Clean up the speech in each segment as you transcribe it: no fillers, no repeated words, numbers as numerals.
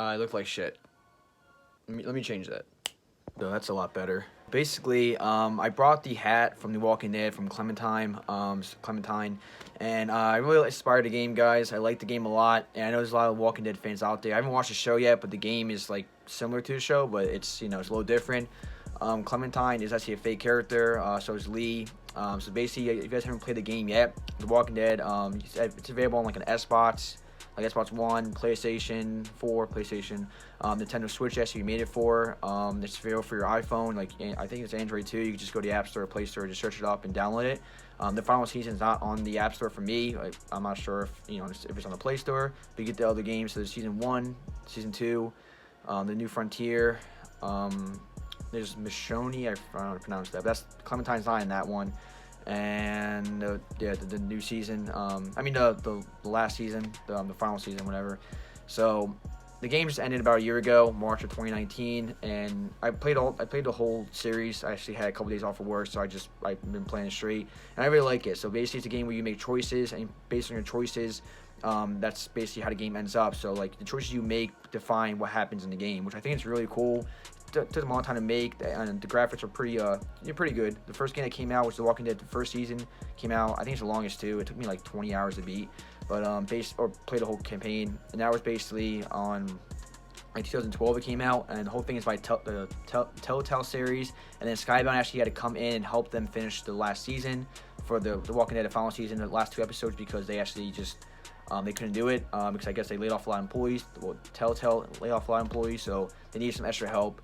I look like shit. Let me change that. So that's a lot better. Basically, I brought the hat from The Walking Dead from Clementine, and I really inspired the game, guys. I like the game a lot, and I know there's a lot of Walking Dead fans out there. I haven't watched the show yet, but the game is like similar to the show, but it's it's a little different. Clementine is actually a fake character, so is Lee. So basically, if you guys haven't played the game yet, The Walking Dead, it's available on like an Xbox. Like Xbox One, PlayStation 4, PlayStation, Nintendo Switch. Actually, you made it for. It's available for your iPhone. Like I think it's Android too. You can just go to the App Store, Play Store, just search it up and download it. The final season is not on the App Store for me. I'm not sure if if it's on the Play Store. But you get the other games. So there's Season 1, Season 2, The New Frontier. There's Michonne. I don't know how to pronounce that. But that's Clementine's not in that one. And the new season. The last season, the final season, whatever. So the game just ended about a year ago, March of 2019, and I played the whole series. I actually had a couple days off of work, so I've been playing it straight, and I really like it. So basically, it's a game where you make choices, and based on your choices, that's basically how the game ends up. So like the choices you make define what happens in the game, which I think is really cool. Took them a long time to make, and the graphics are pretty good. The first game that came out was The Walking Dead. The first season came out, I think it's the longest too. It took me like 20 hours to beat, but played the whole campaign, and that was basically on like 2012 it came out, and the whole thing is by the Telltale series, and then Skybound actually had to come in and help them finish the last season for the Walking Dead, the final season, the last 2 episodes, because they actually just they couldn't do it because I guess they laid off a lot of employees. Well, Telltale laid off a lot of employees, so they needed some extra help.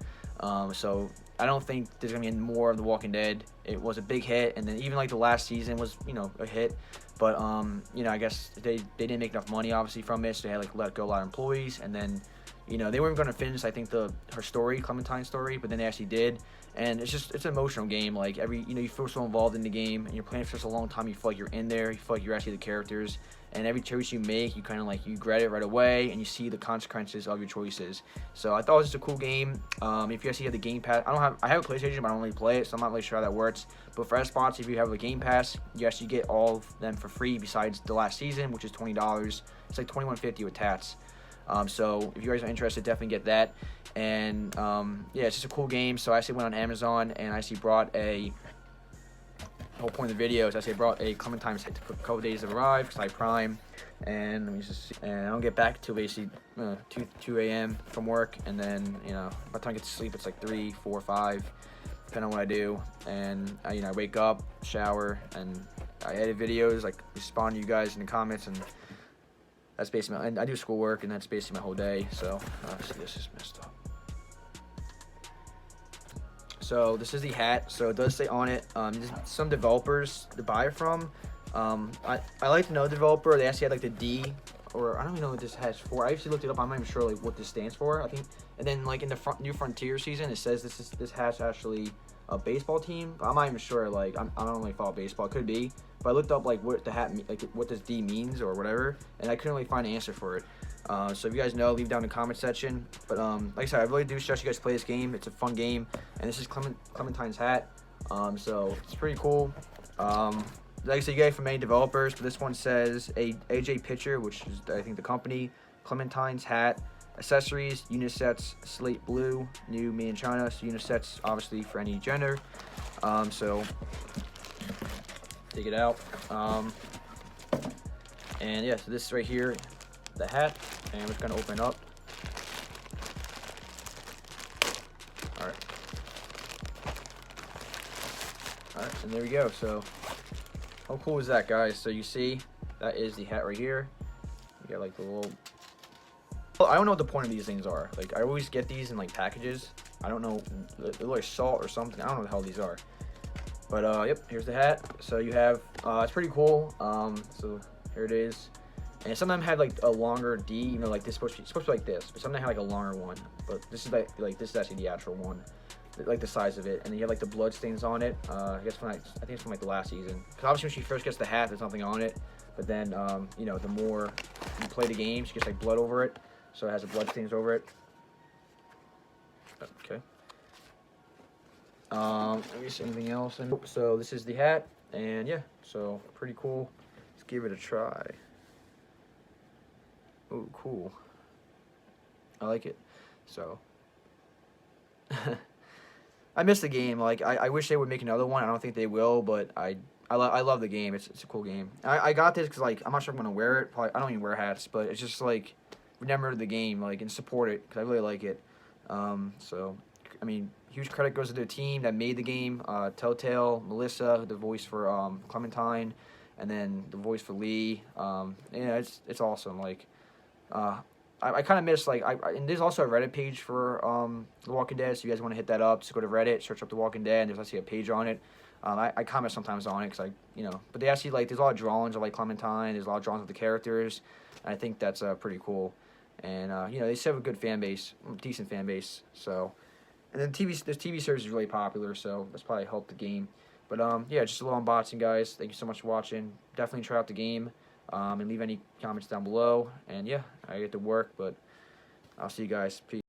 So I don't think there's gonna be any more of The Walking Dead. It was a big hit, and then even like the last season was a hit, but I guess they didn't make enough money obviously from it, so they had like let go a lot of employees, and then they weren't gonna finish I think her story, Clementine's story, but then they actually did. And it's an emotional game. Like you feel so involved in the game, and you're playing for such a long time. You feel like you're in there. You feel like you're actually the characters. And every choice you make, you kind of like you regret it right away, and you see the consequences of your choices. So I thought it was just a cool game. If you actually have the Game Pass, I have a PlayStation, but I don't really play it, so I'm not really sure how that works. But for Xbox, if you have a Game Pass, you actually get all of them for free besides the last season, which is $20. It's like $21.50 with tats. So if you guys are interested, definitely get that. And it's just a cool game. So I actually went on Amazon and I actually brought the whole point of the video is I brought a Clementines hat. Took a couple days to arrive because I Prime, and I don't get back till basically 2 a.m. from work, and then by the time I get to sleep it's like 3, 4, 5, depending on what I do. And I wake up, shower, and I edit videos, like respond to you guys in the comments, and that's basically and I do schoolwork, and that's basically my whole day. So see, this is messed up. So this is the hat. So it does say on it, some developers to buy it from. I like to know the developer. They actually had like the D, or I don't even know what this hat's for. I actually looked it up. I'm not even sure like what this stands for. I think, and then like in the New Frontier season, it says this hat's actually a baseball team. But I'm not even sure. Like I don't really follow baseball. It could be, but I looked up like what the hat like what this D means or whatever, and I couldn't really find an answer for it. So if you guys know, leave down in the comment section. But like I said, I really do suggest you guys play this game. It's a fun game, and this is Clementine's hat. So it's pretty cool. Like I said, you get it from many developers, but this one says AJ Pitcher, which is I think the company. Clementine's hat, accessories, unisets, slate blue, new made in China. So unisets obviously for any gender. So take it out. And yeah, so this right here, the hat, and we're just gonna open it up. All right, and there we go. So how cool is that, guys? So you see, that is the hat right here. You got like the little. I don't know what the point of these things are. Like I always get these in like packages. I don't know, they're like salt or something. I don't know what the hell these are. But yep, here's the hat. So you have, it's pretty cool. So here it is. And some of them had like a longer D, like this is supposed to be like this, but some of them had like a longer one. But this is like this is actually the actual one, like the size of it. And then you have like the blood stains on it. I guess I think it's from like the last season. Because obviously when she first gets the hat, there's nothing on it. But then the more you play the game, she gets like blood over it, so it has the blood stains over it. Okay. Let me see anything else. So this is the hat, and yeah, so pretty cool. Let's give it a try. Oh, cool. I like it. So I miss the game. Like I wish they would make another one. I don't think they will, but I love the game. It's a cool game. I got this because like I'm not sure I'm gonna wear it. Probably I don't even wear hats, but it's just like remember the game like and support it because I really like it. So I mean, huge credit goes to the team that made the game. Telltale, Melissa, the voice for Clementine, and then the voice for Lee. Yeah, it's awesome. Like I kind of miss like and there's also a Reddit page for The Walking Dead. So you guys want to hit that up? Just go to Reddit, search up The Walking Dead. And there's actually a page on it. I comment sometimes on it because but they actually like there's a lot of drawings of like Clementine. There's a lot of drawings of the characters, and I think that's pretty cool. And they still have a good fan base, decent fan base. So, and then this TV series is really popular, so that's probably helped the game. But yeah, just a little unboxing, guys. Thank you so much for watching. Definitely try out the game. And leave any comments down below. And yeah, I get to work, but I'll see you guys. Peace.